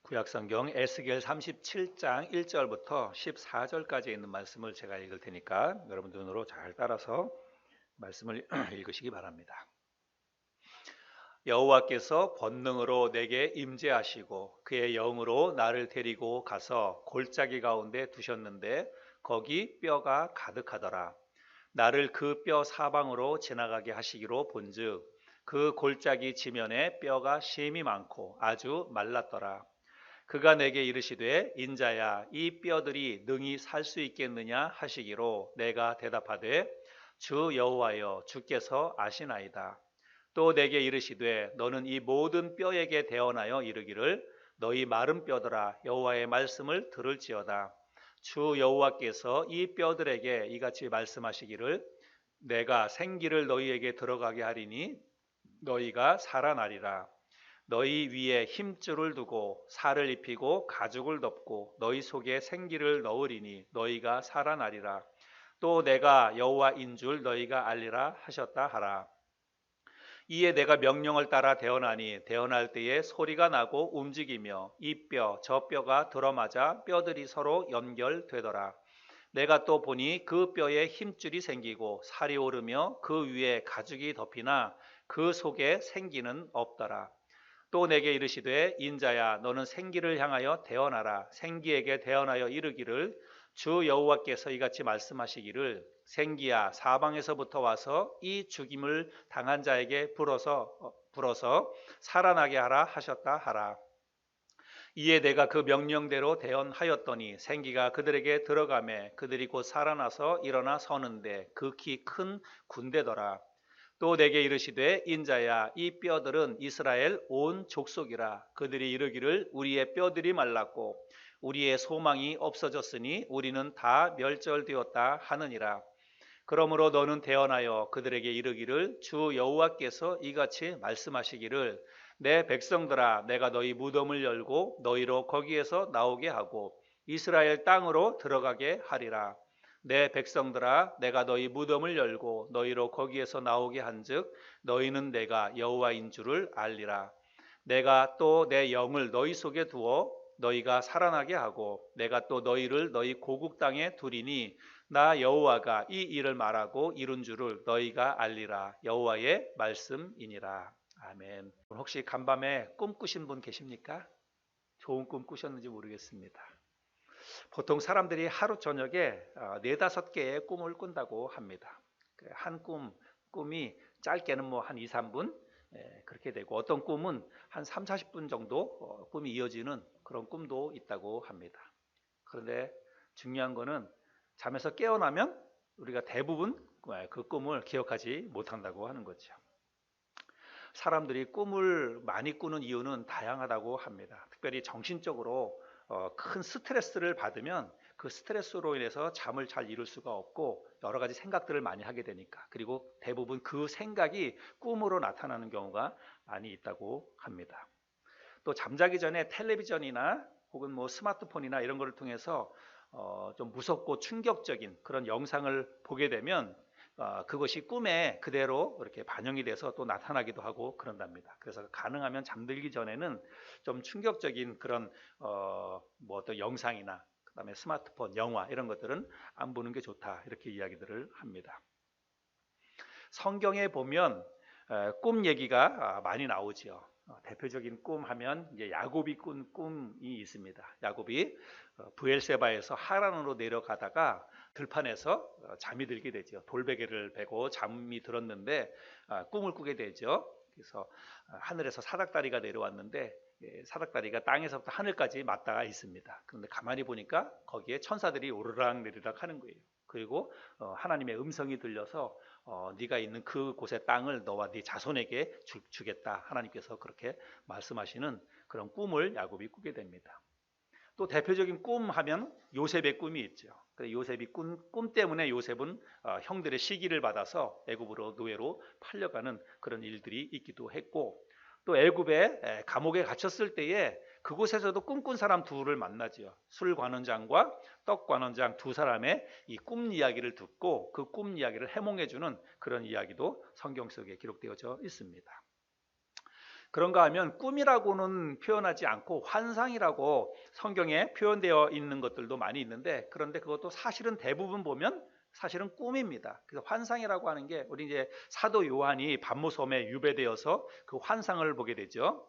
구약성경 에스겔 37장 1절부터 14절까지 있는 말씀을 제가 읽을 테니까 여러분 눈으로 잘 따라서 말씀을 읽으시기 바랍니다. 여호와께서 권능으로 내게 임재하시고 그의 영으로 나를 데리고 가서 골짜기 가운데 두셨는데 거기 뼈가 가득하더라. 나를 그 뼈 사방으로 지나가게 하시기로 본즉 그 골짜기 지면에 뼈가 심이 많고 아주 말랐더라. 그가 내게 이르시되 인자야 이 뼈들이 능히 살 수 있겠느냐 하시기로 내가 대답하되 주 여호와여 주께서 아시나이다. 또 내게 이르시되 너는 이 모든 뼈에게 대언하여 이르기를 너희 마른 뼈들아 여호와의 말씀을 들을지어다. 주 여호와께서 이 뼈들에게 이같이 말씀하시기를 내가 생기를 너희에게 들어가게 하리니 너희가 살아나리라. 너희 위에 힘줄을 두고 살을 입히고 가죽을 덮고 너희 속에 생기를 넣으리니 너희가 살아나리라. 또 내가 여호와인 줄 너희가 알리라 하셨다 하라. 이에 내가 명령을 따라 대언하니 대언할 때에 소리가 나고 움직이며 이 뼈 저 뼈가 들어맞아 뼈들이 서로 연결되더라. 내가 또 보니 그 뼈에 힘줄이 생기고 살이 오르며 그 위에 가죽이 덮이나 그 속에 생기는 없더라. 또 내게 이르시되 인자야 너는 생기를 향하여 대언하라. 생기에게 대언하여 이르기를 주 여호와께서 이같이 말씀하시기를 생기야 사방에서부터 와서 이 죽임을 당한 자에게 불어서 살아나게 하라 하셨다 하라. 이에 내가 그 명령대로 대언하였더니 생기가 그들에게 들어가매 그들이 곧 살아나서 일어나 서는데 극히 큰 군대더라. 또 내게 이르시되 인자야 이 뼈들은 이스라엘 온 족속이라. 그들이 이르기를 우리의 뼈들이 말랐고 우리의 소망이 없어졌으니 우리는 다 멸절되었다 하느니라. 그러므로 너는 대언하여 그들에게 이르기를 주 여호와께서 이같이 말씀하시기를 내 백성들아 내가 너희 무덤을 열고 너희로 거기에서 나오게 하고 이스라엘 땅으로 들어가게 하리라. 내 백성들아 내가 너희 무덤을 열고 너희로 거기에서 나오게 한즉 너희는 내가 여호와인 줄을 알리라. 내가 또 내 영을 너희 속에 두어 너희가 살아나게 하고 내가 또 너희를 너희 고국 땅에 두리니 나 여호와가 이 일을 말하고 이룬 줄을 너희가 알리라. 여호와의 말씀이니라. 아멘. 혹시 간밤에 꿈 꾸신 분 계십니까? 좋은 꿈 꾸셨는지 모르겠습니다. 보통 사람들이 하루 저녁에 네다섯 개의 꿈을 꾼다고 합니다. 한 꿈이 짧게는 뭐 한 2, 3분 그렇게 되고 어떤 꿈은 한 3, 40분 정도 꿈이 이어지는 그런 꿈도 있다고 합니다. 그런데 중요한 거는 잠에서 깨어나면 우리가 대부분 그 꿈을 기억하지 못한다고 하는 거죠. 사람들이 꿈을 많이 꾸는 이유는 다양하다고 합니다. 특별히 정신적으로 큰 스트레스를 받으면 그 스트레스로 인해서 잠을 잘 이룰 수가 없고 여러 가지 생각들을 많이 하게 되니까 그리고 대부분 그 생각이 꿈으로 나타나는 경우가 많이 있다고 합니다. 또 잠자기 전에 텔레비전이나 혹은 뭐 스마트폰이나 이런 것을 통해서 좀 무섭고 충격적인 그런 영상을 보게 되면 그것이 꿈에 그대로 이렇게 반영이 돼서 또 나타나기도 하고 그런답니다. 그래서 가능하면 잠들기 전에는 좀 충격적인 그런 뭐 어떤 영상이나 그다음에 스마트폰, 영화 이런 것들은 안 보는 게 좋다 이렇게 이야기들을 합니다. 성경에 보면 꿈 얘기가 많이 나오지요. 대표적인 꿈 하면 이제 야곱이 꾼 꿈이 있습니다. 야곱이 브엘세바에서 하란으로 내려가다가 들판에서 잠이 들게 되죠. 돌베개를 베고 잠이 들었는데 꿈을 꾸게 되죠. 그래서 하늘에서 사닥다리가 내려왔는데 사닥다리가 땅에서부터 하늘까지 맞닿아 있습니다. 그런데 가만히 보니까 거기에 천사들이 오르락 내리락 하는 거예요. 그리고 하나님의 음성이 들려서 네가 있는 그곳의 땅을 너와 네 자손에게 주겠다. 하나님께서 그렇게 말씀하시는 그런 꿈을 야곱이 꾸게 됩니다. 또 대표적인 꿈 하면 요셉의 꿈이 있죠. 요셉이 꿈 때문에 요셉은 형들의 시기를 받아서 애굽으로 노예로 팔려가는 그런 일들이 있기도 했고 또 애굽에 감옥에 갇혔을 때에 그곳에서도 꿈꾼 사람 둘을 만나지요. 술 관원장과 떡 관원장 두 사람의 이 꿈 이야기를 듣고 그 꿈 이야기를 해몽해 주는 그런 이야기도 성경 속에 기록되어져 있습니다. 그런가 하면 꿈이라고는 표현하지 않고 환상이라고 성경에 표현되어 있는 것들도 많이 있는데, 그런데 그것도 사실은 대부분 보면 사실은 꿈입니다. 그래서 환상이라고 하는 게, 우리 이제 사도 요한이 반모섬에 유배되어서 그 환상을 보게 되죠.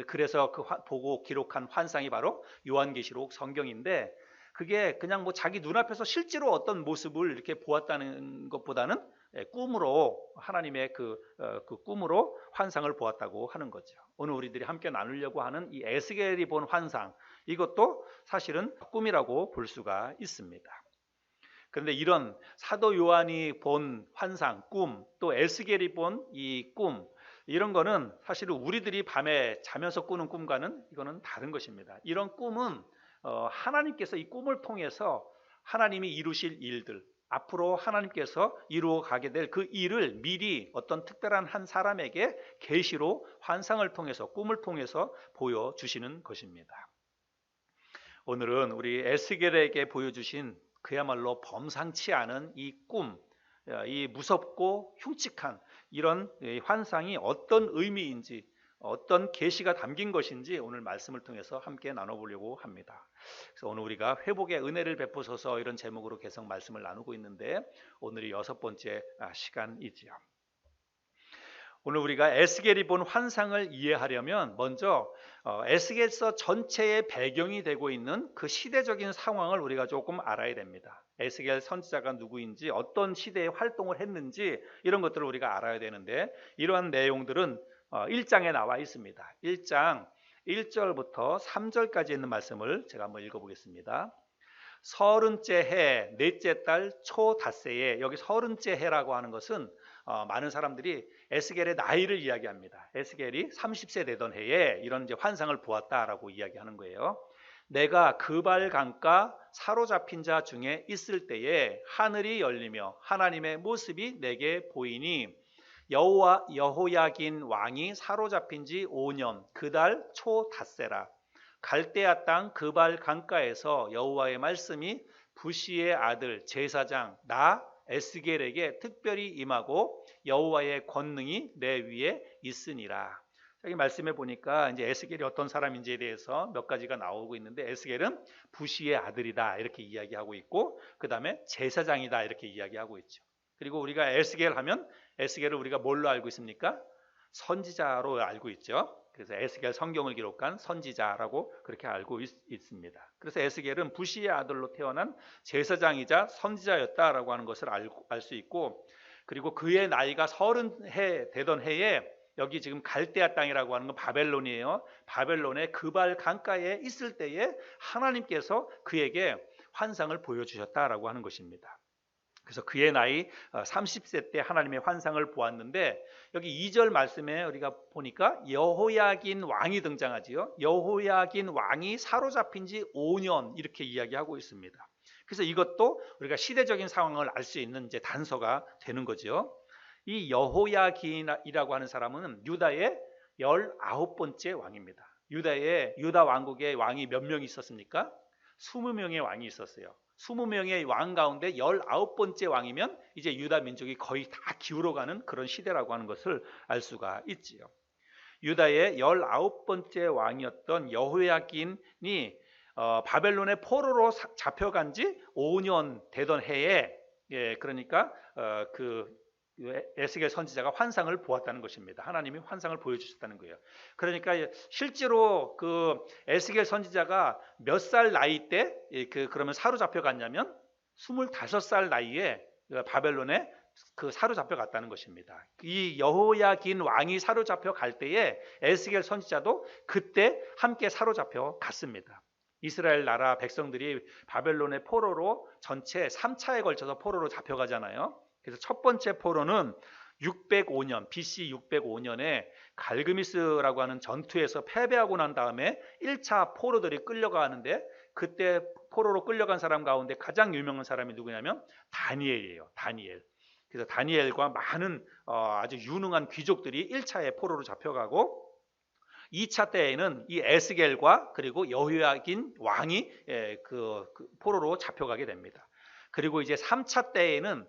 그래서 보고 기록한 환상이 바로 요한계시록 성경인데, 그게 그냥 뭐 자기 눈앞에서 실제로 어떤 모습을 이렇게 보았다는 것보다는 꿈으로, 하나님의 그 꿈으로 환상을 보았다고 하는 거죠. 오늘 우리들이 함께 나누려고 하는 이 에스겔이 본 환상, 이것도 사실은 꿈이라고 볼 수가 있습니다. 그런데 이런 사도 요한이 본 환상, 꿈, 또 에스겔이 본 이 꿈, 이런 거는 사실은 우리들이 밤에 자면서 꾸는 꿈과는 이거는 다른 것입니다. 이런 꿈은 하나님께서 이 꿈을 통해서 하나님이 이루실 일들, 앞으로 하나님께서 이루어 가게 될 그 일을 미리 어떤 특별한 한 사람에게 계시로 환상을 통해서, 꿈을 통해서 보여주시는 것입니다. 오늘은 우리 에스겔에게 보여주신 그야말로 범상치 않은 이 꿈, 이 무섭고 흉측한 이런 환상이 어떤 의미인지, 어떤 계시가 담긴 것인지 오늘 말씀을 통해서 함께 나눠보려고 합니다. 그래서 오늘 우리가 회복의 은혜를 베푸소서, 이런 제목으로 계속 말씀을 나누고 있는데, 오늘이 6번째 시간이지요. 오늘 우리가 에스겔이 본 환상을 이해하려면 먼저 에스겔서 전체의 배경이 되고 있는 그 시대적인 상황을 우리가 조금 알아야 됩니다. 에스겔 선지자가 누구인지, 어떤 시대에 활동을 했는지, 이런 것들을 우리가 알아야 되는데, 이러한 내용들은 1장에 나와 있습니다. 1장 1절부터 3절까지 있는 말씀을 제가 한번 읽어보겠습니다. 서른째 해 넷째 달 초 닷새에, 여기 서른째 해라고 하는 것은 많은 사람들이 에스겔의 나이를 이야기합니다. 에스겔이 30세 되던 해에 이런 이제 환상을 보았다라고 이야기하는 거예요. 내가 그발 강가 사로잡힌 자 중에 있을 때에 하늘이 열리며 하나님의 모습이 내게 보이니, 여호야긴 왕이 사로잡힌 지 5년 그달 초 닷새라. 갈대아 땅 그발 강가에서 여호와의 말씀이 부시의 아들 제사장 나 에스겔에게 특별히 임하고 여호와의 권능이 내 위에 있으니라. 여기 말씀해 보니까 이제 에스겔이 어떤 사람인지에 대해서 몇 가지가 나오고 있는데, 에스겔은 부시의 아들이다 이렇게 이야기하고 있고, 그 다음에 제사장이다 이렇게 이야기하고 있죠. 그리고 우리가 에스겔 하면, 에스겔을 우리가 뭘로 알고 있습니까? 선지자로 알고 있죠. 그래서 에스겔 성경을 기록한 선지자라고 그렇게 알고 있습니다. 그래서 에스겔은 부시의 아들로 태어난 제사장이자 선지자였다라고 하는 것을 알 수 있고, 그리고 그의 나이가 30해 되던 해에, 여기 지금 갈대아 땅이라고 하는 건 바벨론이에요. 바벨론의 그발 강가에 있을 때에 하나님께서 그에게 환상을 보여주셨다라고 하는 것입니다. 그래서 그의 나이 30세 때 하나님의 환상을 보았는데, 여기 2절 말씀에 우리가 보니까 여호야긴 왕이 등장하지요. 여호야긴 왕이 사로잡힌 지 5년 이렇게 이야기하고 있습니다. 그래서 이것도 우리가 시대적인 상황을 알 수 있는 이제 단서가 되는 거죠. 이 여호야긴이라고 하는 사람은 유다의 19번째 왕입니다. 유다 왕국의 왕이 몇 명이 있었습니까? 20명의 왕이 있었어요. 20명의 왕 가운데 19번째 왕이면 이제 유다 민족이 거의 다 기울어가는 그런 시대라고 하는 것을 알 수가 있지요. 유다의 19번째 왕이었던 여호야긴이 바벨론의 포로로 잡혀간 지 5년 되던 해에, 그러니까 그 에스겔 선지자가 환상을 보았다는 것입니다. 하나님이 환상을 보여주셨다는 거예요. 그러니까 실제로 그 에스겔 선지자가 몇 살 나이 때 그러면 사로잡혀 갔냐면 25살 나이에 바벨론에 사로잡혀 갔다는 것입니다. 이 여호야긴 왕이 사로잡혀 갈 때에 에스겔 선지자도 그때 함께 사로잡혀 갔습니다. 이스라엘 나라 백성들이 바벨론의 포로로 전체 3차에 걸쳐서 포로로 잡혀가잖아요. 그래서 첫 번째 포로는 605년, BC 605년에 갈그미스라고 하는 전투에서 패배하고 난 다음에 1차 포로들이 끌려가는데, 그때 포로로 끌려간 사람 가운데 가장 유명한 사람이 누구냐면 다니엘이에요. 다니엘. 그래서 다니엘과 많은 아주 유능한 귀족들이 1차에 포로로 잡혀가고, 2차 때에는 이 에스겔과 그리고 여호야긴 왕이 그 포로로 잡혀가게 됩니다. 그리고 이제 3차 때에는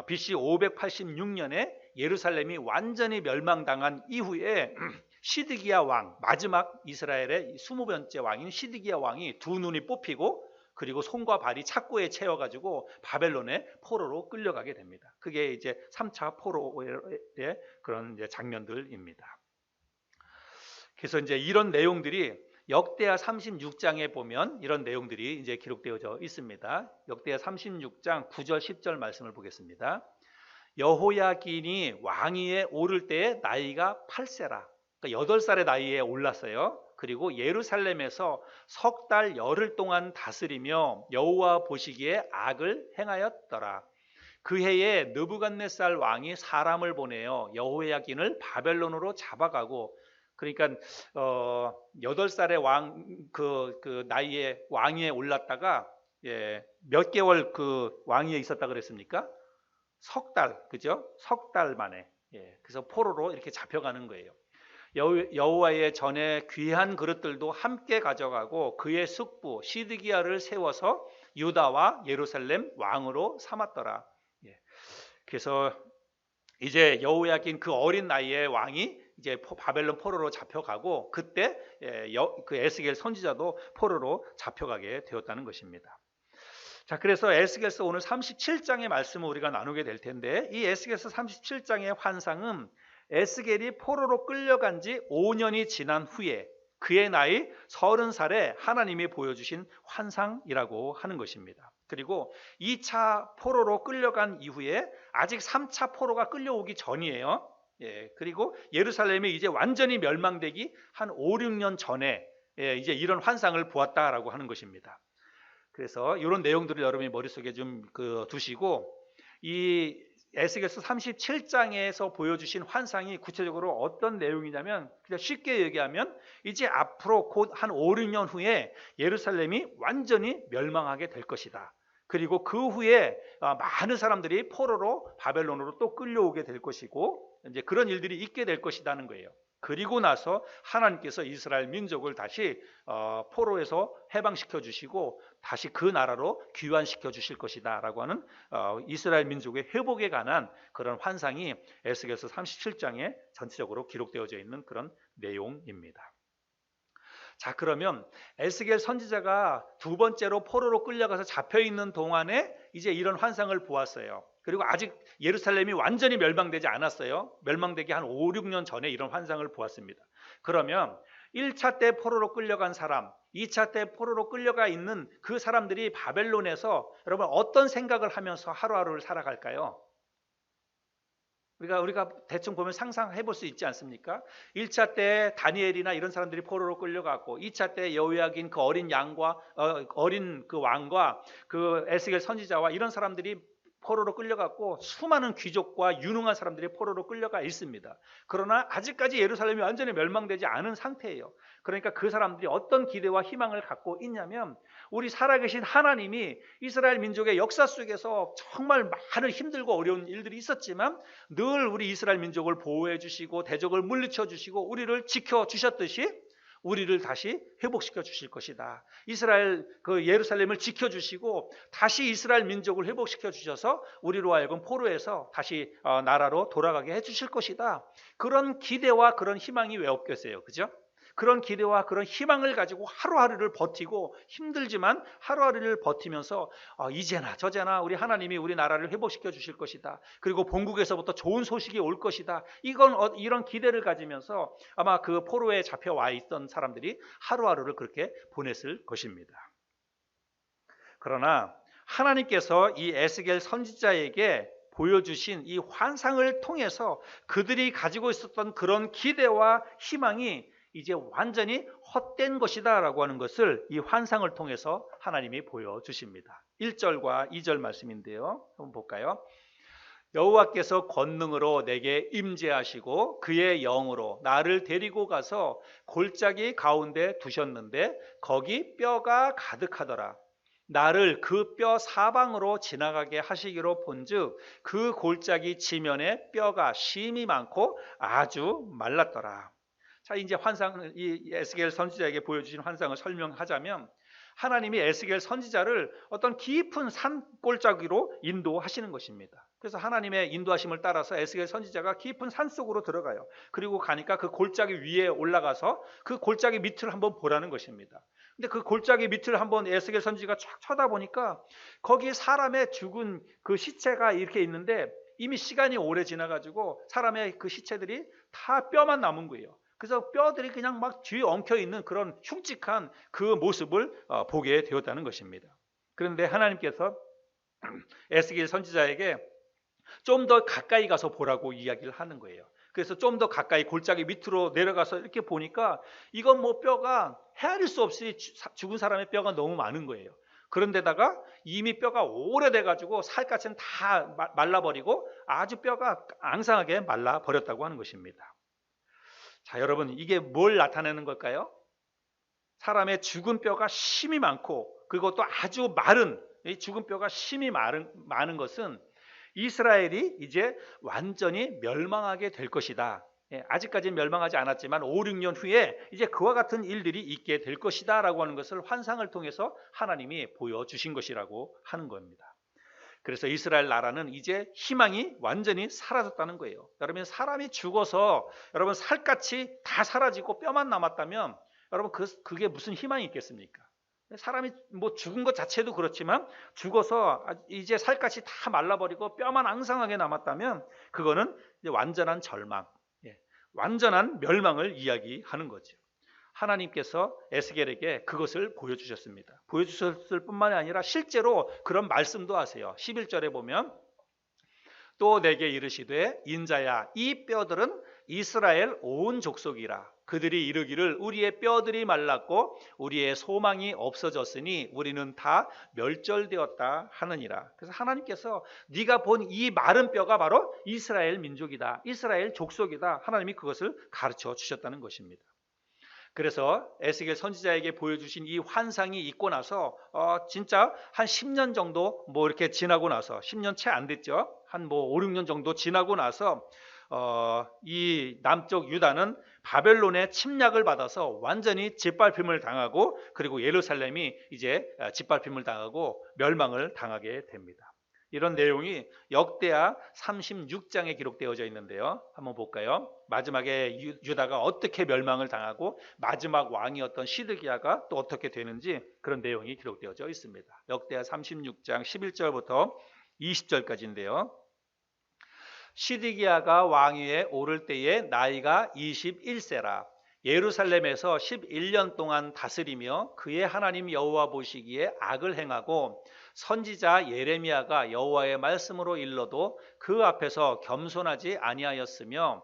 BC 586년에 예루살렘이 완전히 멸망당한 이후에 시드기야 왕, 마지막 이스라엘의 20번째 왕인 시드기야 왕이 두 눈이 뽑히고 그리고 손과 발이 착고에 채워가지고 바벨론의 포로로 끌려가게 됩니다. 그게 이제 3차 포로의 그런 이제 장면들입니다. 그래서 이제 이런 내용들이 역대하 36장에 보면 이런 내용들이 이제 기록되어져 있습니다. 역대하 36장 9절 10절 말씀을 보겠습니다. 여호야긴이 왕위에 오를 때에 나이가 8세라. 그러니까 8살의 나이에 올랐어요. 그리고 예루살렘에서 석 달 열흘 동안 다스리며 여호와 보시기에 악을 행하였더라. 그 해에 느부갓네살 왕이 사람을 보내어 여호야긴을 바벨론으로 잡아가고, 그러니까 8살의 왕 그 나이에 왕위에 올랐다가 몇 개월 그 왕위에 있었다 그랬습니까? 석 달, 그죠? 석 달 만에. 그래서 포로로 이렇게 잡혀가는 거예요. 여호와의 전에 귀한 그릇들도 함께 가져가고 그의 숙부 시드기야를 세워서 유다와 예루살렘 왕으로 삼았더라. 그래서 이제 여호야긴 그 어린 나이에 왕이 이제 바벨론 포로로 잡혀가고, 그때 그 에스겔 선지자도 포로로 잡혀가게 되었다는 것입니다. 자, 그래서 에스겔서 오늘 37장의 말씀을 우리가 나누게 될 텐데, 이 에스겔서 37장의 환상은 에스겔이 포로로 끌려간 지 5년이 지난 후에 그의 나이 30살에 하나님이 보여주신 환상이라고 하는 것입니다. 그리고 2차 포로로 끌려간 이후에 아직 3차 포로가 끌려오기 전이에요. 그리고 예루살렘이 이제 완전히 멸망되기 한 5, 6년 전에 이제 이런 환상을 보았다라고 하는 것입니다. 그래서 이런 내용들을 여러분이 머릿속에 좀 두시고, 이 에스겔서 37장에서 보여주신 환상이 구체적으로 어떤 내용이냐면, 그냥 쉽게 얘기하면 이제 앞으로 곧 한 5, 6년 후에 예루살렘이 완전히 멸망하게 될 것이다. 그리고 그 후에 많은 사람들이 포로로 바벨론으로 또 끌려오게 될 것이고, 이제 그런 일들이 있게 될 것이라는 거예요. 그리고 나서 하나님께서 이스라엘 민족을 다시 포로에서 해방시켜 주시고 다시 그 나라로 귀환시켜 주실 것이다 라고 하는 이스라엘 민족의 회복에 관한 그런 환상이 에스겔서 37장에 전체적으로 기록되어져 있는 그런 내용입니다. 자, 그러면 에스겔 선지자가 두 번째로 포로로 끌려가서 잡혀있는 동안에 이제 이런 환상을 보았어요. 그리고 아직 예루살렘이 완전히 멸망되지 않았어요. 멸망되기 한 5, 6년 전에 이런 환상을 보았습니다. 그러면 1차 때 포로로 끌려간 사람, 2차 때 포로로 끌려가 있는 그 사람들이 바벨론에서 여러분 어떤 생각을 하면서 하루하루를 살아갈까요? 우리가 대충 보면 상상해 볼 수 있지 않습니까? 1차 때 다니엘이나 이런 사람들이 포로로 끌려갔고, 2차 때 여호야긴 그 어린 양과 어린 그 왕과 그 에스겔 선지자와 이런 사람들이 포로로 끌려갔고, 수많은 귀족과 유능한 사람들이 포로로 끌려가 있습니다. 그러나 아직까지 예루살렘이 완전히 멸망되지 않은 상태예요. 그러니까 그 사람들이 어떤 기대와 희망을 갖고 있냐면, 우리 살아계신 하나님이 이스라엘 민족의 역사 속에서 정말 많은 힘들고 어려운 일들이 있었지만 늘 우리 이스라엘 민족을 보호해 주시고 대적을 물리쳐 주시고 우리를 지켜 주셨듯이 우리를 다시 회복시켜 주실 것이다. 이스라엘 그 예루살렘을 지켜 주시고 다시 이스라엘 민족을 회복시켜 주셔서 우리로 하여금 포로에서 다시 나라로 돌아가게 해 주실 것이다. 그런 기대와 그런 희망이 왜 없겠어요? 그죠? 그런 기대와 그런 희망을 가지고 하루하루를 버티고, 힘들지만 하루하루를 버티면서 이제나 저제나 우리 하나님이 우리 나라를 회복시켜 주실 것이다. 그리고 본국에서부터 좋은 소식이 올 것이다. 이런 기대를 가지면서 아마 그 포로에 잡혀와 있던 사람들이 하루하루를 그렇게 보냈을 것입니다. 그러나 하나님께서 이 에스겔 선지자에게 보여주신 이 환상을 통해서 그들이 가지고 있었던 그런 기대와 희망이 이제 완전히 헛된 것이다 라고 하는 것을 이 환상을 통해서 하나님이 보여주십니다. 1절과 2절 말씀인데요, 한번 볼까요? 여호와께서 권능으로 내게 임재하시고 그의 영으로 나를 데리고 가서 골짜기 가운데 두셨는데 거기 뼈가 가득하더라. 나를 그 뼈 사방으로 지나가게 하시기로 본즉 그 골짜기 지면에 뼈가 심이 많고 아주 말랐더라. 자, 이제 이 에스겔 선지자에게 보여주신 환상을 설명하자면, 하나님이 에스겔 선지자를 어떤 깊은 산 골짜기로 인도하시는 것입니다. 그래서 하나님의 인도하심을 따라서 에스겔 선지자가 깊은 산 속으로 들어가요. 그리고 가니까 그 골짜기 위에 올라가서 그 골짜기 밑을 한번 보라는 것입니다. 근데 그 골짜기 밑을 한번 에스겔 선지자가 쫙 쳐다보니까 거기에 사람의 죽은 그 시체가 이렇게 있는데 이미 시간이 오래 지나가지고 사람의 그 시체들이 다 뼈만 남은 거예요. 그래서 뼈들이 그냥 막 뒤에 엉켜 있는 그런 흉측한 그 모습을 보게 되었다는 것입니다. 그런데 하나님께서 에스겔 선지자에게 좀 더 가까이 가서 보라고 이야기를 하는 거예요. 그래서 좀 더 가까이 골짜기 밑으로 내려가서 이렇게 보니까 이건 뭐 뼈가 헤아릴 수 없이 죽은 사람의 뼈가 너무 많은 거예요. 그런데다가 이미 뼈가 오래돼 가지고 살갗은 다 말라버리고 아주 뼈가 앙상하게 말라버렸다고 하는 것입니다. 자, 여러분, 이게 뭘 나타내는 걸까요? 사람의 죽은 뼈가 심이 많고 그것도 아주 마른, 이 죽은 뼈가 심이 많은 것은 이스라엘이 이제 완전히 멸망하게 될 것이다. 아직까지는 멸망하지 않았지만 5, 6년 후에 이제 그와 같은 일들이 있게 될 것이다 라고 하는 것을 환상을 통해서 하나님이 보여주신 것이라고 하는 겁니다. 그래서 이스라엘 나라는 이제 희망이 완전히 사라졌다는 거예요. 여러분, 사람이 죽어서 여러분 살갗이 다 사라지고 뼈만 남았다면 여러분 그게 무슨 희망이 있겠습니까? 사람이 뭐 죽은 것 자체도 그렇지만 죽어서 이제 살갗이 다 말라버리고 뼈만 앙상하게 남았다면 그거는 이제 완전한 절망, 완전한 멸망을 이야기하는 거죠. 하나님께서 에스겔에게 그것을 보여주셨습니다. 보여주셨을 뿐만이 아니라 실제로 그런 말씀도 하세요. 11절에 보면 또 내게 이르시되 인자야 이 뼈들은 이스라엘 온 족속이라. 그들이 이르기를 우리의 뼈들이 말랐고 우리의 소망이 없어졌으니 우리는 다 멸절되었다 하느니라. 그래서 하나님께서 네가 본 이 마른 뼈가 바로 이스라엘 민족이다. 이스라엘 족속이다. 하나님이 그것을 가르쳐 주셨다는 것입니다. 그래서 에스겔 선지자에게 보여주신 이 환상이 있고 나서 진짜 한 10년 정도 뭐 이렇게 지나고 나서 10년 채 안 됐죠. 한 뭐 5, 6년 정도 지나고 나서 이 남쪽 유다는 바벨론의 침략을 받아서 완전히 짓밟힘을 당하고 그리고 예루살렘이 이제 짓밟힘을 당하고 멸망을 당하게 됩니다. 이런 내용이 역대하 36장에 기록되어져 있는데요. 한번 볼까요? 마지막에 유다가 어떻게 멸망을 당하고 마지막 왕이었던 시드기야가 또 어떻게 되는지 그런 내용이 기록되어져 있습니다. 역대하 36장 11절부터 20절까지인데요. 시드기야가 왕위에 오를 때에 나이가 21세라. 예루살렘에서 11년 동안 다스리며 그의 하나님 여호와 보시기에 악을 행하고 선지자 예레미야가 여호와의 말씀으로 일러도 그 앞에서 겸손하지 아니하였으며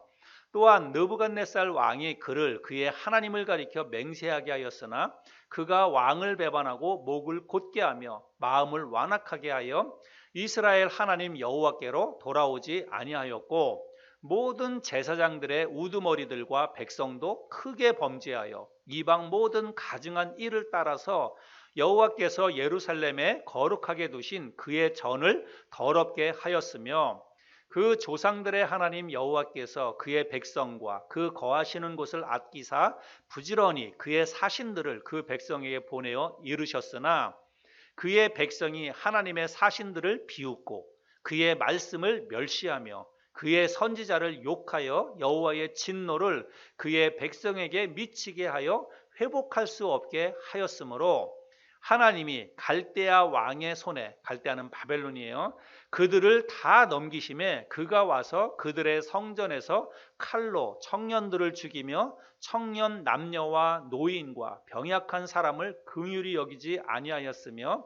또한 느부갓네살 왕이 그를 그의 하나님을 가리켜 맹세하게 하였으나 그가 왕을 배반하고 목을 곧게 하며 마음을 완악하게 하여 이스라엘 하나님 여호와께로 돌아오지 아니하였고 모든 제사장들의 우두머리들과 백성도 크게 범죄하여 이방 모든 가증한 일을 따라서 여호와께서 예루살렘에 거룩하게 두신 그의 전을 더럽게 하였으며 그 조상들의 하나님 여호와께서 그의 백성과 그 거하시는 곳을 아끼사 부지런히 그의 사신들을 그 백성에게 보내어 이르셨으나 그의 백성이 하나님의 사신들을 비웃고 그의 말씀을 멸시하며 그의 선지자를 욕하여 여호와의 진노를 그의 백성에게 미치게 하여 회복할 수 없게 하였으므로 하나님이 갈대아 왕의 손에, 갈대아는 바벨론이에요, 그들을 다 넘기심에 그가 와서 그들의 성전에서 칼로 청년들을 죽이며 청년 남녀와 노인과 병약한 사람을 긍휼히 여기지 아니하였으며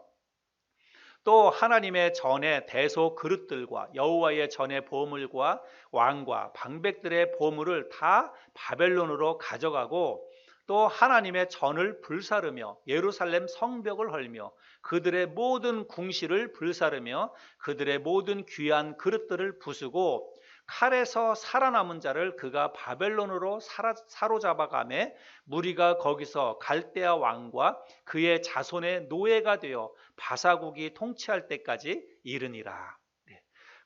또 하나님의 전의 대소 그릇들과 여호와의 전의 보물과 왕과 방백들의 보물을 다 바벨론으로 가져가고 또 하나님의 전을 불사르며 예루살렘 성벽을 헐며 그들의 모든 궁실을 불사르며 그들의 모든 귀한 그릇들을 부수고 칼에서 살아남은 자를 그가 바벨론으로 사로잡아가매 무리가 거기서 갈대아 왕과 그의 자손의 노예가 되어 바사국이 통치할 때까지 이르니라.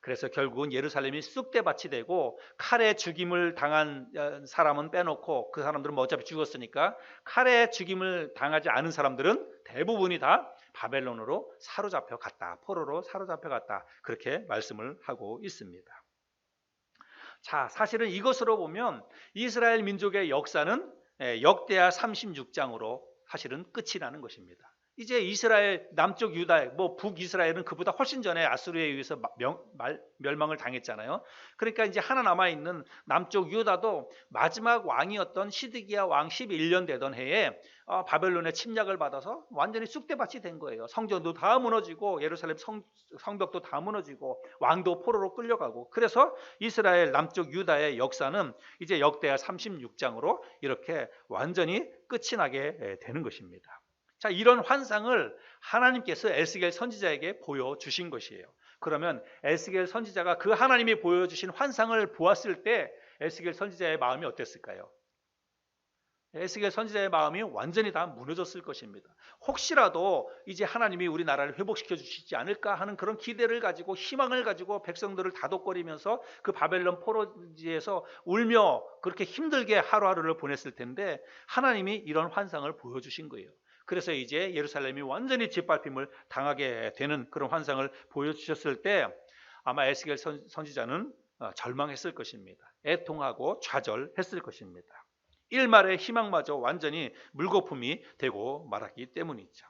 그래서 결국은 예루살렘이 쑥대밭이 되고 칼에 죽임을 당한 사람은 빼놓고 그 사람들은 뭐 어차피 죽었으니까 칼에 죽임을 당하지 않은 사람들은 대부분이 다 바벨론으로 사로잡혀 갔다. 포로로 사로잡혀 갔다. 그렇게 말씀을 하고 있습니다. 자, 사실은 이것으로 보면 이스라엘 민족의 역사는 역대하 36장으로 사실은 끝이 나는 것입니다. 이제 이스라엘 남쪽 유다, 북이스라엘은 그보다 훨씬 전에 아수르에 의해서 멸망을 당했잖아요. 그러니까 이제 하나 남아 있는 남쪽 유다도 마지막 왕이었던 시드기야 왕 11년 되던 해에 바벨론의 침략을 받아서 완전히 쑥대밭이 된 거예요. 성전도 다 무너지고 예루살렘 성벽도 다 무너지고 왕도 포로로 끌려가고, 그래서 이스라엘 남쪽 유다의 역사는 이제 역대하 36장으로 이렇게 완전히 끝이 나게 되는 것입니다. 자, 이런 환상을 하나님께서 에스겔 선지자에게 보여주신 것이에요. 그러면 에스겔 선지자가 그 하나님이 보여주신 환상을 보았을 때 에스겔 선지자의 마음이 어땠을까요? 에스겔 선지자의 마음이 완전히 다 무너졌을 것입니다. 혹시라도 이제 하나님이 우리 나라를 회복시켜 주시지 않을까 하는 그런 기대를 가지고 희망을 가지고 백성들을 다독거리면서 그 바벨론 포로지에서 울며 그렇게 힘들게 하루하루를 보냈을 텐데 하나님이 이런 환상을 보여주신 거예요. 그래서 이제 예루살렘이 완전히 짓밟힘을 당하게 되는 그런 환상을 보여주셨을 때 아마 에스겔 선지자는 절망했을 것입니다. 애통하고 좌절했을 것입니다. 일말의 희망마저 완전히 물거품이 되고 말았기 때문이죠.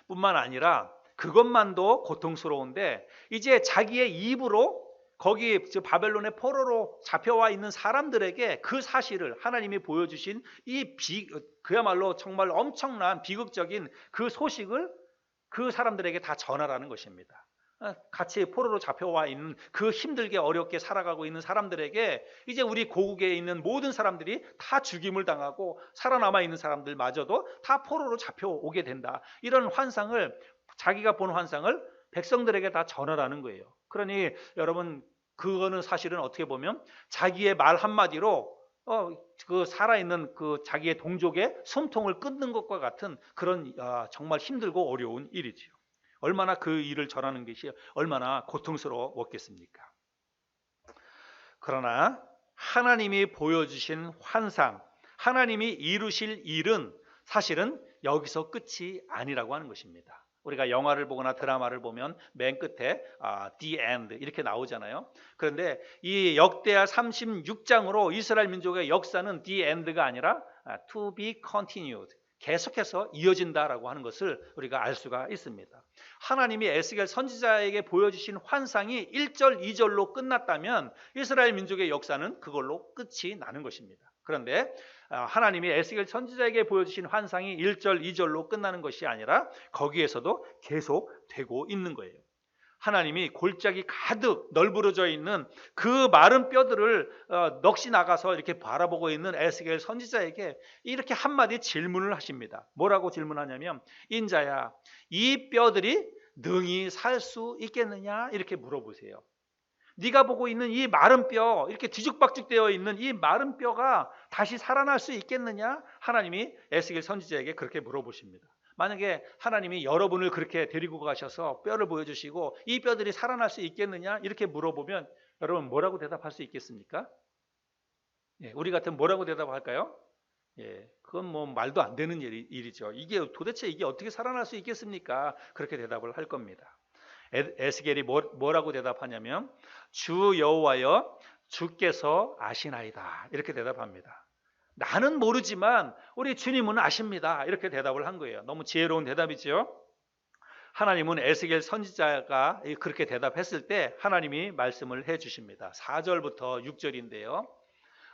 뿐만 아니라 그것만도 고통스러운데 이제 자기의 입으로 거기 바벨론의 포로로 잡혀와 있는 사람들에게 그 사실을 하나님이 보여주신 그야말로 정말 엄청난 비극적인 그 소식을 그 사람들에게 다 전하라는 것입니다. 같이 포로로 잡혀와 있는 그 힘들게 어렵게 살아가고 있는 사람들에게 이제 우리 고국에 있는 모든 사람들이 다 죽임을 당하고 살아남아 있는 사람들마저도 다 포로로 잡혀오게 된다. 이런 환상을, 자기가 본 환상을 백성들에게 다 전하라는 거예요. 그러니 여러분, 그거는 사실은 어떻게 보면 자기의 말 한마디로 그 살아있는 그 자기의 동족의 숨통을 끊는 것과 같은 그런 정말 힘들고 어려운 일이지요. 얼마나 그 일을 전하는 것이 얼마나 고통스러웠겠습니까? 그러나 하나님이 보여주신 환상, 하나님이 이루실 일은 사실은 여기서 끝이 아니라고 하는 것입니다. 우리가 영화를 보거나 드라마를 보면 맨 끝에 The End 이렇게 나오잖아요. 그런데 이 역대하 36장으로 이스라엘 민족의 역사는 The End가 아니라 To be continued, 계속해서 이어진다라고 하는 것을 우리가 알 수가 있습니다. 하나님이 에스겔 선지자에게 보여주신 환상이 1절, 2절로 끝났다면 이스라엘 민족의 역사는 그걸로 끝이 나는 것입니다. 그런데 하나님이 에스겔 선지자에게 보여주신 환상이 1절, 2절로 끝나는 것이 아니라 거기에서도 계속 되고 있는 거예요. 하나님이 골짜기 가득 널브러져 있는 그 마른 뼈들을 넋이 나가서 이렇게 바라보고 있는 에스겔 선지자에게 이렇게 한마디 질문을 하십니다. 뭐라고 질문하냐면, 인자야, 이 뼈들이 능히 살 수 있겠느냐? 이렇게 물어보세요. 네가 보고 있는 이 마른 뼈, 이렇게 뒤죽박죽 되어 있는 이 마른 뼈가 다시 살아날 수 있겠느냐? 하나님이 에스겔 선지자에게 그렇게 물어보십니다. 만약에 하나님이 여러분을 그렇게 데리고 가셔서 뼈를 보여주시고 이 뼈들이 살아날 수 있겠느냐? 이렇게 물어보면 여러분 뭐라고 대답할 수 있겠습니까? 우리 같으면 뭐라고 대답할까요? 그건 뭐 말도 안 되는 일이죠. 도대체 이게 어떻게 살아날 수 있겠습니까? 그렇게 대답을 할 겁니다. 에스겔이 뭐라고 대답하냐면, 주 여호와여, 주께서 아시나이다, 이렇게 대답합니다. 나는 모르지만 우리 주님은 아십니다, 이렇게 대답을 한 거예요. 너무 지혜로운 대답이죠. 하나님은 에스겔 선지자가 그렇게 대답했을 때 하나님이 말씀을 해주십니다. 4절부터 6절인데요.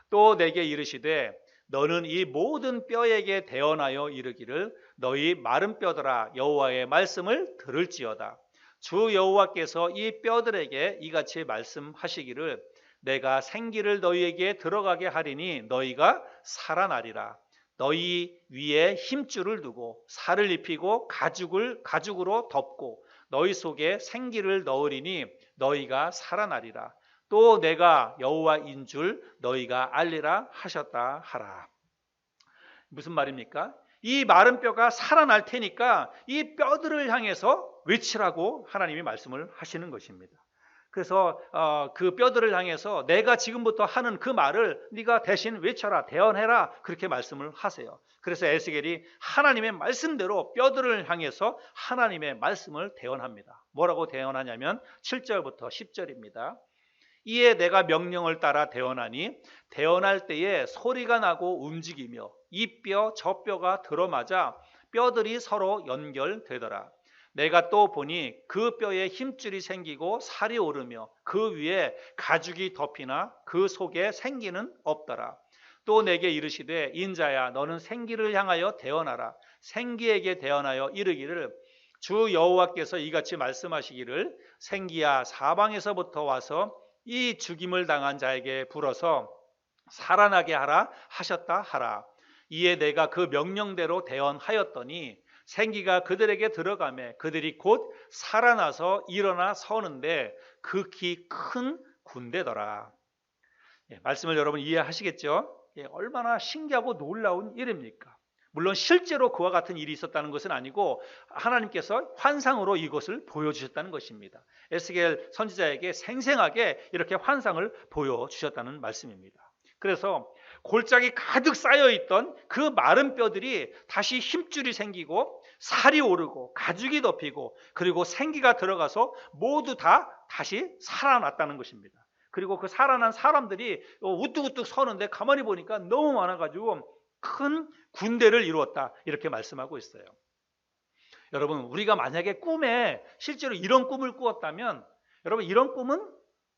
또 내게 이르시되 너는 이 모든 뼈에게 대언하여 이르기를, 너희 마른 뼈들아, 여호와의 말씀을 들을지어다. 주 여호와께서 이 뼈들에게 이같이 말씀하시기를, 내가 생기를 너희에게 들어가게 하리니 너희가 살아나리라. 너희 위에 힘줄을 두고 살을 입히고 가죽으로 덮고 너희 속에 생기를 넣으리니 너희가 살아나리라. 또 내가 여호와인 줄 너희가 알리라 하셨다 하라. 무슨 말입니까? 이 마른 뼈가 살아날 테니까 이 뼈들을 향해서 외치라고 하나님이 말씀을 하시는 것입니다. 그래서 그 뼈들을 향해서 내가 지금부터 하는 그 말을 네가 대신 외쳐라, 대언해라, 그렇게 말씀을 하세요. 그래서 에스겔이 하나님의 말씀대로 뼈들을 향해서 하나님의 말씀을 대언합니다. 뭐라고 대언하냐면 7절부터 10절입니다. 이에 내가 명령을 따라 대언하니 대언할 때에 소리가 나고 움직이며 이 뼈 저 뼈가 들어맞아 뼈들이 서로 연결되더라. 내가 또 보니 그 뼈에 힘줄이 생기고 살이 오르며 그 위에 가죽이 덮이나 그 속에 생기는 없더라. 또 내게 이르시되 인자야 너는 생기를 향하여 대언하라. 생기에게 대언하여 이르기를 주 여호와께서 이같이 말씀하시기를 생기야 사방에서부터 와서 이 죽임을 당한 자에게 불어서 살아나게 하라 하셨다 하라. 이에 내가 그 명령대로 대언하였더니 생기가 그들에게 들어가매 그들이 곧 살아나서 일어나 서는데 극히 큰 군대더라. 말씀을 여러분 이해하시겠죠? 얼마나 신기하고 놀라운 일입니까? 물론 실제로 그와 같은 일이 있었다는 것은 아니고 하나님께서 환상으로 이것을 보여주셨다는 것입니다. 에스겔 선지자에게 생생하게 이렇게 환상을 보여주셨다는 말씀입니다. 그래서 골짜기 가득 쌓여있던 그 마른 뼈들이 다시 힘줄이 생기고 살이 오르고 가죽이 덮이고 그리고 생기가 들어가서 모두 다 다시 살아났다는 것입니다. 그리고 그 살아난 사람들이 우뚝우뚝 서는데 가만히 보니까 너무 많아가지고 큰 군대를 이루었다 이렇게 말씀하고 있어요. 여러분 우리가 만약에 꿈에 실제로 이런 꿈을 꾸었다면 여러분 이런 꿈은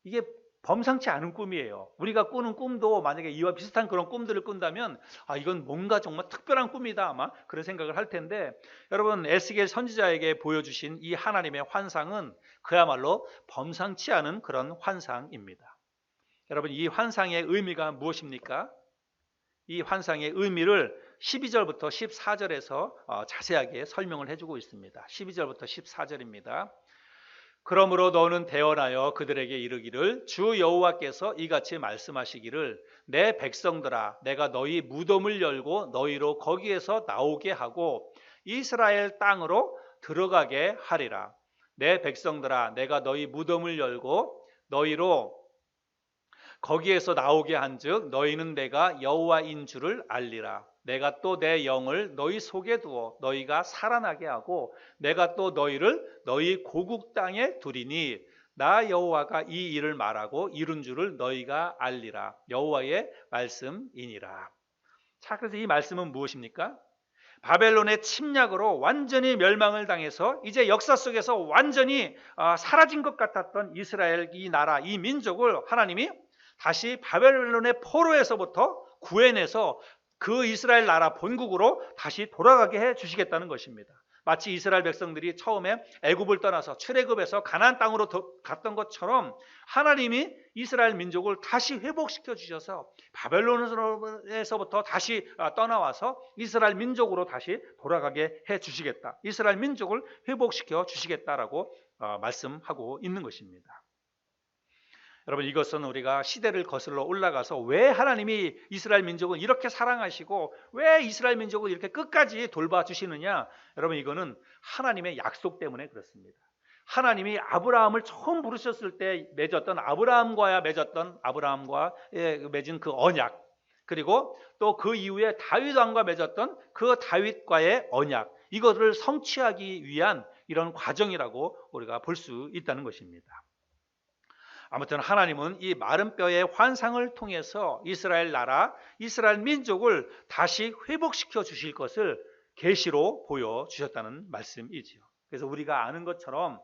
이게 범상치 않은 꿈이에요. 우리가 꾸는 꿈도 만약에 이와 비슷한 그런 꿈들을 꾼다면 이건 뭔가 정말 특별한 꿈이다 아마 그런 생각을 할 텐데 여러분 에스겔 선지자에게 보여주신 이 하나님의 환상은 그야말로 범상치 않은 그런 환상입니다. 여러분 이 환상의 의미가 무엇입니까? 이 환상의 의미를 12절부터 14절에서 자세하게 설명을 해주고 있습니다. 12절부터 14절입니다. 그러므로 너는 대언하여 그들에게 이르기를 주 여호와께서 이같이 말씀하시기를 내 백성들아 내가 너희 무덤을 열고 너희로 거기에서 나오게 하고 이스라엘 땅으로 들어가게 하리라. 내 백성들아 내가 너희 무덤을 열고 너희로 거기에서 나오게 한즉 너희는 내가 여호와인 줄을 알리라. 내가 또 내 영을 너희 속에 두어 너희가 살아나게 하고 내가 또 너희를 너희 고국 땅에 두리니 나 여호와가 이 일을 말하고 이룬 줄을 너희가 알리라. 여호와의 말씀이니라. 자, 그래서 이 말씀은 무엇입니까? 바벨론의 침략으로 완전히 멸망을 당해서 이제 역사 속에서 완전히 사라진 것 같았던 이스라엘 이 나라 이 민족을 하나님이 다시 바벨론의 포로에서부터 구해내서 그 이스라엘 나라 본국으로 다시 돌아가게 해 주시겠다는 것입니다. 마치 이스라엘 백성들이 처음에 애굽을 떠나서 출애굽에서 가나안 땅으로 갔던 것처럼 하나님이 이스라엘 민족을 다시 회복시켜 주셔서 바벨론에서부터 다시 떠나와서 이스라엘 민족으로 다시 돌아가게 해 주시겠다. 이스라엘 민족을 회복시켜 주시겠다라고 말씀하고 있는 것입니다. 여러분 이것은 우리가 시대를 거슬러 올라가서 왜 하나님이 이스라엘 민족을 이렇게 사랑하시고 왜 이스라엘 민족을 이렇게 끝까지 돌봐주시느냐, 여러분 이거는 하나님의 약속 때문에 그렇습니다. 하나님이 아브라함을 처음 부르셨을 때 맺었던 아브라함과 맺은 그 언약, 그리고 또 그 이후에 다윗 왕과 맺었던 그 다윗과의 언약, 이것을 성취하기 위한 이런 과정이라고 우리가 볼 수 있다는 것입니다. 아무튼 하나님은 이 마른 뼈의 환상을 통해서 이스라엘 나라, 이스라엘 민족을 다시 회복시켜 주실 것을 계시로 보여주셨다는 말씀이지요. 그래서 우리가 아는 것처럼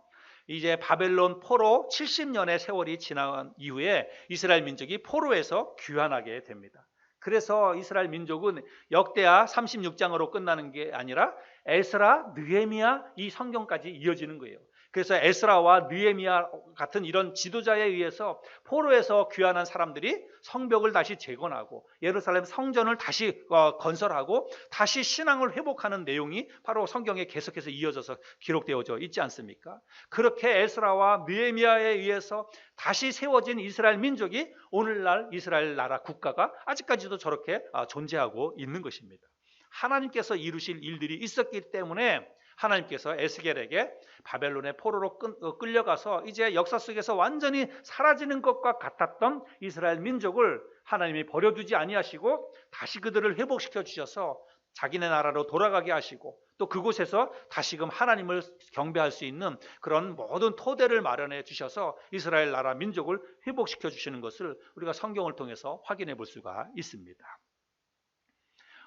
이제 바벨론 포로 70년의 세월이 지난 이후에 이스라엘 민족이 포로에서 귀환하게 됩니다. 그래서 이스라엘 민족은 역대하 36장으로 끝나는 게 아니라 에스라, 느헤미야 이 성경까지 이어지는 거예요. 그래서 에스라와 느헤미야 같은 이런 지도자에 의해서 포로에서 귀환한 사람들이 성벽을 다시 재건하고 예루살렘 성전을 다시 건설하고 다시 신앙을 회복하는 내용이 바로 성경에 계속해서 이어져서 기록되어져 있지 않습니까? 그렇게 에스라와 느헤미야에 의해서 다시 세워진 이스라엘 민족이 오늘날 이스라엘 나라 국가가 아직까지도 저렇게 존재하고 있는 것입니다. 하나님께서 이루실 일들이 있었기 때문에 하나님께서 에스겔에게 바벨론의 포로로 끌려가서 이제 역사 속에서 완전히 사라지는 것과 같았던 이스라엘 민족을 하나님이 버려두지 아니하시고 다시 그들을 회복시켜 주셔서 자기네 나라로 돌아가게 하시고 또 그곳에서 다시금 하나님을 경배할 수 있는 그런 모든 토대를 마련해 주셔서 이스라엘 나라 민족을 회복시켜 주시는 것을 우리가 성경을 통해서 확인해 볼 수가 있습니다.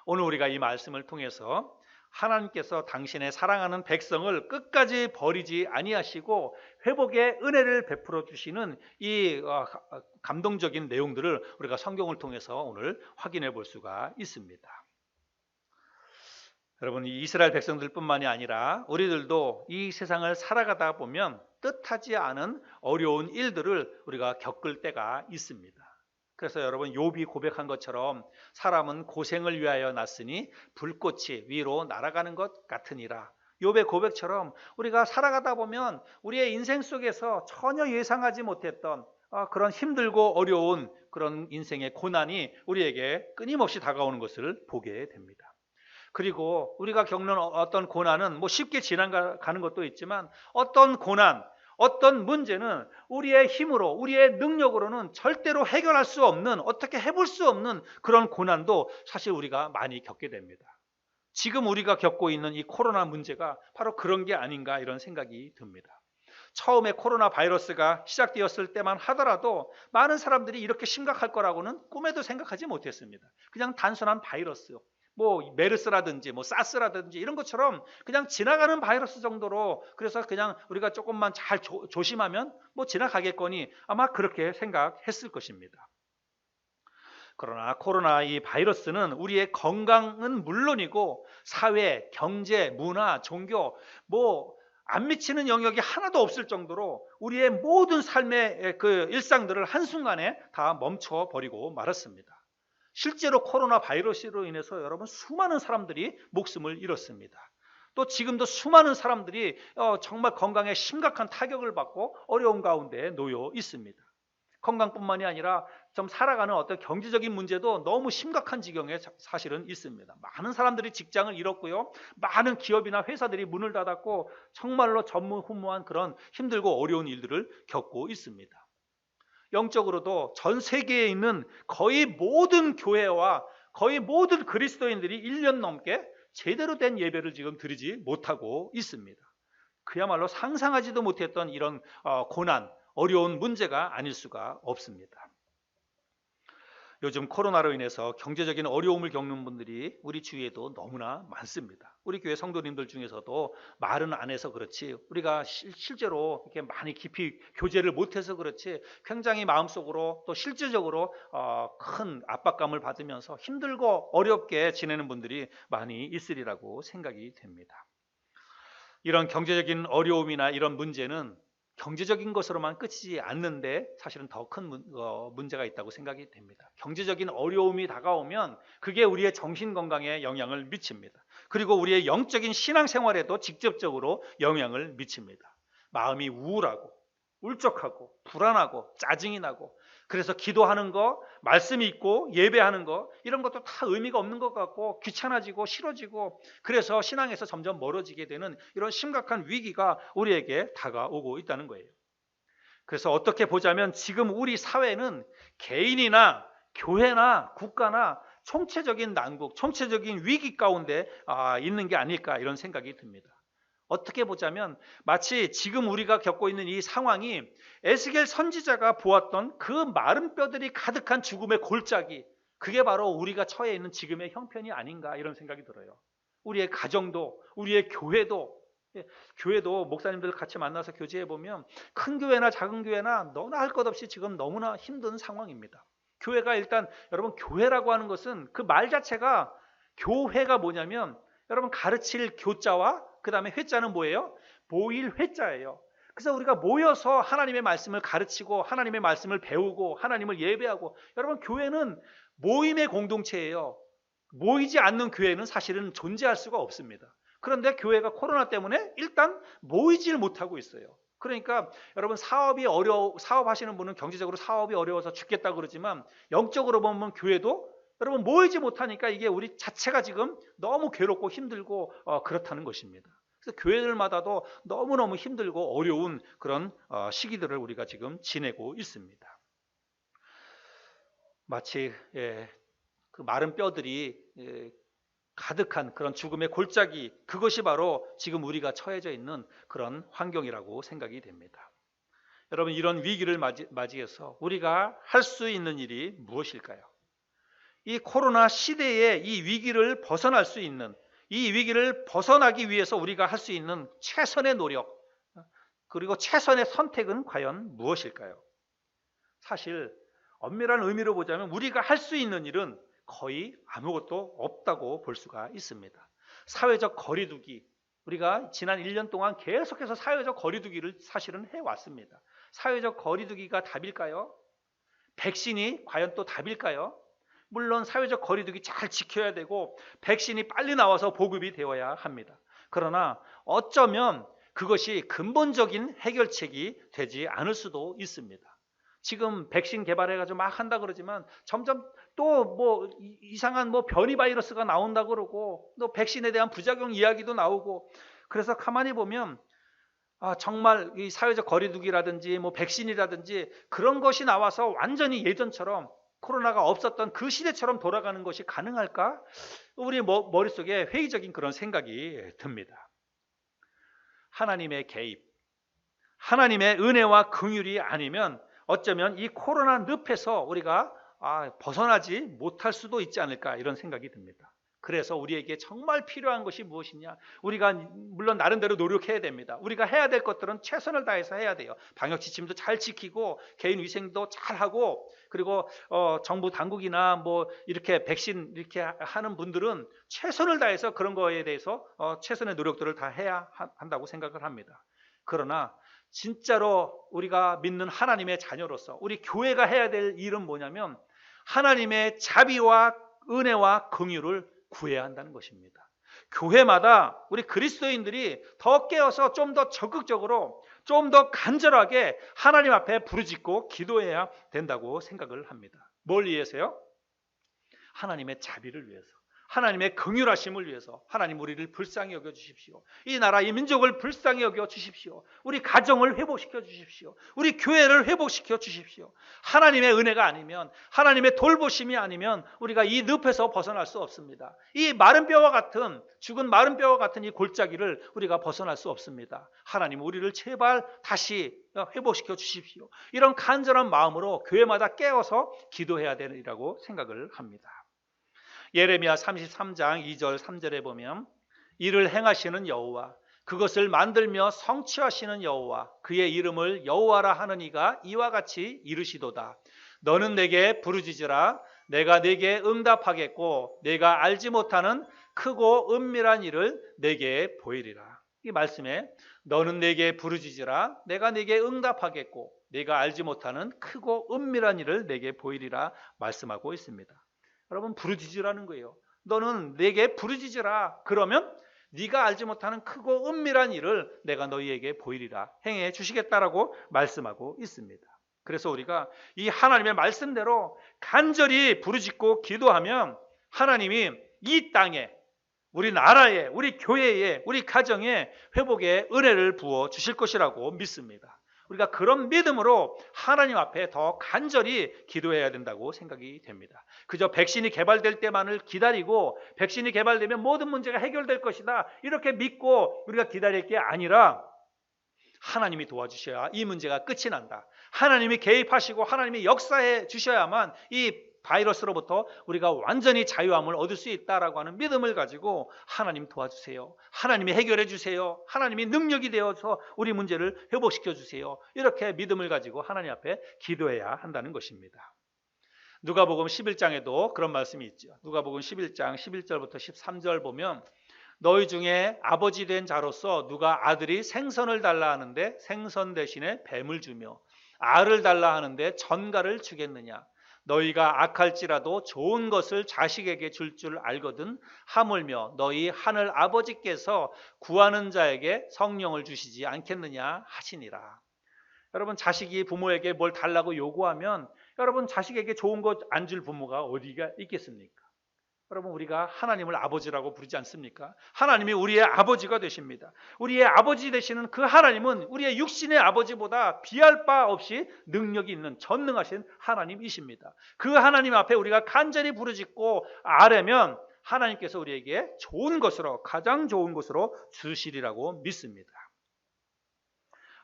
오늘 우리가 이 말씀을 통해서 하나님께서 당신의 사랑하는 백성을 끝까지 버리지 아니하시고 회복의 은혜를 베풀어 주시는 이 감동적인 내용들을 우리가 성경을 통해서 오늘 확인해 볼 수가 있습니다. 여러분, 이 이스라엘 백성들뿐만이 아니라 우리들도 이 세상을 살아가다 보면 뜻하지 않은 어려운 일들을 우리가 겪을 때가 있습니다. 그래서 여러분, 욥이 고백한 것처럼 사람은 고생을 위하여 났으니 불꽃이 위로 날아가는 것 같으니라. 욥의 고백처럼 우리가 살아가다 보면 우리의 인생 속에서 전혀 예상하지 못했던 그런 힘들고 어려운 그런 인생의 고난이 우리에게 끊임없이 다가오는 것을 보게 됩니다. 그리고 우리가 겪는 어떤 고난은 뭐 쉽게 지나가는 것도 있지만 어떤 고난, 어떤 문제는 우리의 힘으로, 우리의 능력으로는 절대로 해결할 수 없는, 어떻게 해볼 수 없는 그런 고난도 사실 우리가 많이 겪게 됩니다. 지금 우리가 겪고 있는 이 코로나 문제가 바로 그런 게 아닌가 이런 생각이 듭니다. 처음에 코로나 바이러스가 시작되었을 때만 하더라도 많은 사람들이 이렇게 심각할 거라고는 꿈에도 생각하지 못했습니다. 그냥 단순한 바이러스, 뭐 메르스라든지 뭐 사스라든지 이런 것처럼 그냥 지나가는 바이러스 정도로, 그래서 그냥 우리가 조금만 잘 조심하면 뭐 지나가겠거니 아마 그렇게 생각했을 것입니다. 그러나 코로나 이 바이러스는 우리의 건강은 물론이고 사회, 경제, 문화, 종교 뭐 안 미치는 영역이 하나도 없을 정도로 우리의 모든 삶의 그 일상들을 한순간에 다 멈춰버리고 말았습니다. 실제로 코로나 바이러스로 인해서 여러분 수많은 사람들이 목숨을 잃었습니다. 또 지금도 수많은 사람들이 정말 건강에 심각한 타격을 받고 어려운 가운데 놓여 있습니다. 건강뿐만이 아니라 좀 살아가는 어떤 경제적인 문제도 너무 심각한 지경에 사실은 있습니다. 많은 사람들이 직장을 잃었고요. 많은 기업이나 회사들이 문을 닫았고 정말로 전무후무한 그런 힘들고 어려운 일들을 겪고 있습니다. 영적으로도 전 세계에 있는 거의 모든 교회와 거의 모든 그리스도인들이 1년 넘게 제대로 된 예배를 지금 드리지 못하고 있습니다. 그야말로 상상하지도 못했던 이런 고난, 어려운 문제가 아닐 수가 없습니다. 요즘 코로나로 인해서 경제적인 어려움을 겪는 분들이 우리 주위에도 너무나 많습니다. 우리 교회 성도님들 중에서도 말은 안 해서 그렇지 우리가 실제로 이렇게 많이 깊이 교제를 못해서 그렇지 굉장히 마음속으로 또 실질적으로 큰 압박감을 받으면서 힘들고 어렵게 지내는 분들이 많이 있으리라고 생각이 됩니다. 이런 경제적인 어려움이나 이런 문제는 경제적인 것으로만 끝이지 않는데 사실은 더 큰 문제가 있다고 생각이 됩니다. 경제적인 어려움이 다가오면 그게 우리의 정신 건강에 영향을 미칩니다. 그리고 우리의 영적인 신앙생활에도 직접적으로 영향을 미칩니다. 마음이 우울하고 울적하고 불안하고 짜증이 나고, 그래서 기도하는 거, 말씀 읽고 예배하는 거 이런 것도 다 의미가 없는 것 같고 귀찮아지고 싫어지고, 그래서 신앙에서 점점 멀어지게 되는 이런 심각한 위기가 우리에게 다가오고 있다는 거예요. 그래서 어떻게 보자면 지금 우리 사회는 개인이나 교회나 국가나 총체적인 난국, 총체적인 위기 가운데 있는 게 아닐까 이런 생각이 듭니다. 어떻게 보자면 마치 지금 우리가 겪고 있는 이 상황이 에스겔 선지자가 보았던 그 마른 뼈들이 가득한 죽음의 골짜기, 그게 바로 우리가 처해 있는 지금의 형편이 아닌가 이런 생각이 들어요. 우리의 가정도, 우리의 교회도 목사님들 같이 만나서 교제해 보면 큰 교회나 작은 교회나 너나 할 것 없이 지금 너무나 힘든 상황입니다. 교회가 일단 여러분 교회라고 하는 것은 그 말 자체가, 교회가 뭐냐면 여러분 가르칠 교자와 그 다음에 회자는 뭐예요? 모일 회자예요. 그래서 우리가 모여서 하나님의 말씀을 가르치고 하나님의 말씀을 배우고 하나님을 예배하고, 여러분 교회는 모임의 공동체예요. 모이지 않는 교회는 사실은 존재할 수가 없습니다. 그런데 교회가 코로나 때문에 일단 모이질 못하고 있어요. 그러니까 여러분 사업하시는 분은 경제적으로 사업이 어려워서 죽겠다고 그러지만 영적으로 보면 교회도 여러분 모이지 못하니까 이게 우리 자체가 지금 너무 괴롭고 힘들고 그렇다는 것입니다. 그래서 교회들마다도 너무너무 힘들고 어려운 그런 시기들을 우리가 지금 지내고 있습니다. 마치 그 마른 뼈들이 가득한 그런 죽음의 골짜기, 그것이 바로 지금 우리가 처해져 있는 그런 환경이라고 생각이 됩니다. 여러분, 이런 위기를 맞이해서 우리가 할 수 있는 일이 무엇일까요? 이 코로나 시대의 이 위기를 벗어날 수 있는, 이 위기를 벗어나기 위해서 우리가 할 수 있는 최선의 노력, 그리고 최선의 선택은 과연 무엇일까요? 사실 엄밀한 의미로 보자면 우리가 할 수 있는 일은 거의 아무것도 없다고 볼 수가 있습니다. 사회적 거리두기, 우리가 지난 1년 동안 계속해서 사회적 거리두기를 사실은 해왔습니다. 사회적 거리두기가 답일까요? 백신이 과연 또 답일까요? 물론 사회적 거리두기 잘 지켜야 되고 백신이 빨리 나와서 보급이 되어야 합니다. 그러나 어쩌면 그것이 근본적인 해결책이 되지 않을 수도 있습니다. 지금 백신 개발해가지고 막 한다 그러지만 점점 또 뭐 이상한 뭐 변이 바이러스가 나온다 그러고 또 백신에 대한 부작용 이야기도 나오고, 그래서 가만히 보면 정말 이 사회적 거리두기라든지 뭐 백신이라든지 그런 것이 나와서 완전히 예전처럼 코로나가 없었던 그 시대처럼 돌아가는 것이 가능할까? 우리 머릿속에 회의적인 그런 생각이 듭니다. 하나님의 개입, 하나님의 은혜와 긍휼이 아니면 어쩌면 이 코로나 늪에서 우리가 벗어나지 못할 수도 있지 않을까, 이런 생각이 듭니다. 그래서 우리에게 정말 필요한 것이 무엇이냐? 우리가 물론 나름대로 노력해야 됩니다. 우리가 해야 될 것들은 최선을 다해서 해야 돼요. 방역 지침도 잘 지키고 개인 위생도 잘 하고, 그리고 정부 당국이나 뭐 이렇게 백신 이렇게 하는 분들은 최선을 다해서 그런 거에 대해서 최선의 노력들을 다 해야 한다고 생각을 합니다. 그러나 진짜로 우리가 믿는 하나님의 자녀로서 우리 교회가 해야 될 일은 뭐냐면 하나님의 자비와 은혜와 긍휼을 구해야 한다는 것입니다. 교회마다 우리 그리스도인들이 더 깨어서 좀 더 적극적으로, 좀 더 간절하게 하나님 앞에 부르짖고 기도해야 된다고 생각을 합니다. 뭘 위해서요? 하나님의 자비를 위해서, 하나님의 긍휼하심을 위해서. 하나님, 우리를 불쌍히 여겨 주십시오. 이 나라, 이 민족을 불쌍히 여겨 주십시오. 우리 가정을 회복시켜 주십시오. 우리 교회를 회복시켜 주십시오. 하나님의 은혜가 아니면, 하나님의 돌보심이 아니면 우리가 이 늪에서 벗어날 수 없습니다. 이 마른 뼈와 같은, 죽은 마른 뼈와 같은 이 골짜기를 우리가 벗어날 수 없습니다. 하나님, 우리를 제발 다시 회복시켜 주십시오. 이런 간절한 마음으로 교회마다 깨어서 기도해야 되리라고 생각을 합니다. 예레미야 33장 2절 3절에 보면 이를 행하시는 여호와, 그것을 만들며 성취하시는 여호와, 그의 이름을 여호와라 하는 이가 이와 같이 이르시도다. 너는 내게 부르짖으라. 내가 내게 응답하겠고 내가 알지 못하는 크고 은밀한 일을 내게 보이리라. 이 말씀에 너는 내게 부르짖으라. 내가 내게 응답하겠고 내가 알지 못하는 크고 은밀한 일을 내게 보이리라 말씀하고 있습니다. 여러분, 부르짖으라는 거예요. 너는 내게 부르짖으라. 그러면 네가 알지 못하는 크고 은밀한 일을 내가 너희에게 보이리라, 행해 주시겠다라고 말씀하고 있습니다. 그래서 우리가 이 하나님의 말씀대로 간절히 부르짖고 기도하면 하나님이 이 땅에, 우리 나라에, 우리 교회에, 우리 가정에 회복의 은혜를 부어 주실 것이라고 믿습니다. 우리가 그런 믿음으로 하나님 앞에 더 간절히 기도해야 된다고 생각이 됩니다. 그저 백신이 개발될 때만을 기다리고 백신이 개발되면 모든 문제가 해결될 것이다, 이렇게 믿고 우리가 기다릴 게 아니라 하나님이 도와주셔야 이 문제가 끝이 난다. 하나님이 개입하시고 하나님이 역사해 주셔야만 이 바이러스로부터 우리가 완전히 자유함을 얻을 수 있다라고 하는 믿음을 가지고 하나님 도와주세요, 하나님이 해결해 주세요, 하나님이 능력이 되어서 우리 문제를 회복시켜 주세요, 이렇게 믿음을 가지고 하나님 앞에 기도해야 한다는 것입니다. 누가복음 11장에도 그런 말씀이 있죠. 누가복음 11장 11절부터 13절 보면 너희 중에 아버지 된 자로서 누가 아들이 생선을 달라 하는데 생선 대신에 뱀을 주며 알을 달라 하는데 전갈을 주겠느냐. 너희가 악할지라도 좋은 것을 자식에게 줄 알거든 하물며 너희 하늘 아버지께서 구하는 자에게 성령을 주시지 않겠느냐 하시니라. 여러분, 자식이 부모에게 뭘 달라고 요구하면 여러분, 자식에게 좋은 것 안 줄 부모가 어디가 있겠습니까? 여러분, 우리가 하나님을 아버지라고 부르지 않습니까? 하나님이 우리의 아버지가 되십니다. 우리의 아버지 되시는 그 하나님은 우리의 육신의 아버지보다 비할 바 없이 능력이 있는 전능하신 하나님이십니다. 그 하나님 앞에 우리가 간절히 부르짖고 아뢰면 하나님께서 우리에게 좋은 것으로, 가장 좋은 것으로 주시리라고 믿습니다.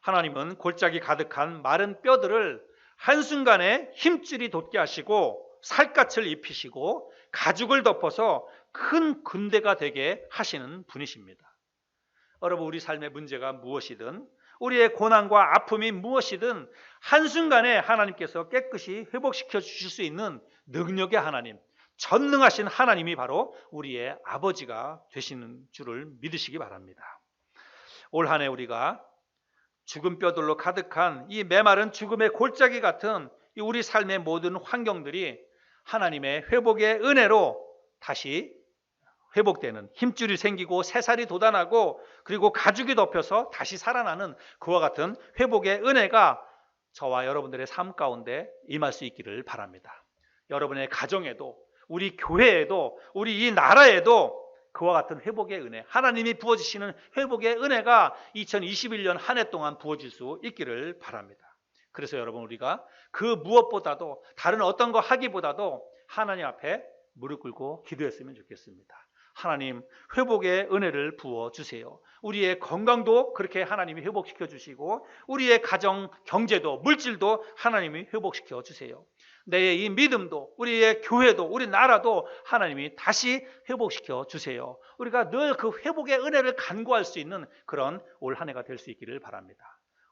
하나님은 골짜기 가득한 마른 뼈들을 한순간에 힘줄이 돋게 하시고 살갗을 입히시고 가죽을 덮어서 큰 군대가 되게 하시는 분이십니다. 여러분, 우리 삶의 문제가 무엇이든, 우리의 고난과 아픔이 무엇이든 한순간에 하나님께서 깨끗이 회복시켜 주실 수 있는 능력의 하나님, 전능하신 하나님이 바로 우리의 아버지가 되시는 줄을 믿으시기 바랍니다. 올 한 해 우리가 죽은 뼈들로 가득한 이 메마른 죽음의 골짜기 같은 우리 삶의 모든 환경들이 하나님의 회복의 은혜로 다시 회복되는, 힘줄이 생기고 새살이 돋아나고 그리고 가죽이 덮여서 다시 살아나는 그와 같은 회복의 은혜가 저와 여러분들의 삶 가운데 임할 수 있기를 바랍니다. 여러분의 가정에도, 우리 교회에도, 우리 이 나라에도 그와 같은 회복의 은혜, 하나님이 부어주시는 회복의 은혜가 2021년 한 해 동안 부어질 수 있기를 바랍니다. 그래서 여러분, 우리가 그 무엇보다도, 다른 어떤 거 하기보다도 하나님 앞에 무릎 꿇고 기도했으면 좋겠습니다. 하나님, 회복의 은혜를 부어주세요. 우리의 건강도 그렇게 하나님이 회복시켜 주시고 우리의 가정, 경제도, 물질도 하나님이 회복시켜 주세요. 내 이 믿음도, 우리의 교회도, 우리 나라도 하나님이 다시 회복시켜 주세요. 우리가 늘 그 회복의 은혜를 간구할 수 있는 그런 올 한 해가 될 수 있기를 바랍니다.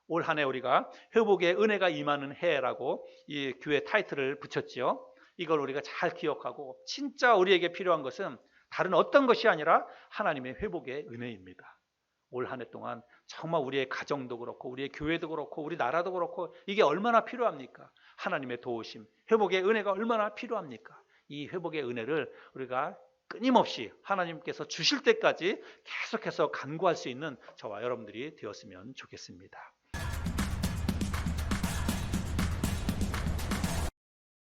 올 한 해 우리가 회복의 은혜가 임하는 해라고 이 교회 타이틀을 붙였지요. 이걸 우리가 잘 기억하고, 진짜 우리에게 필요한 것은 다른 어떤 것이 아니라 하나님의 회복의 은혜입니다. 올 한 해 동안 정말 우리의 가정도 그렇고 우리의 교회도 그렇고 우리 나라도 그렇고 이게 얼마나 필요합니까? 하나님의 도우심, 회복의 은혜가 얼마나 필요합니까? 이 회복의 은혜를 우리가 끊임없이 하나님께서 주실 때까지 계속해서 간구할 수 있는 저와 여러분들이 되었으면 좋겠습니다.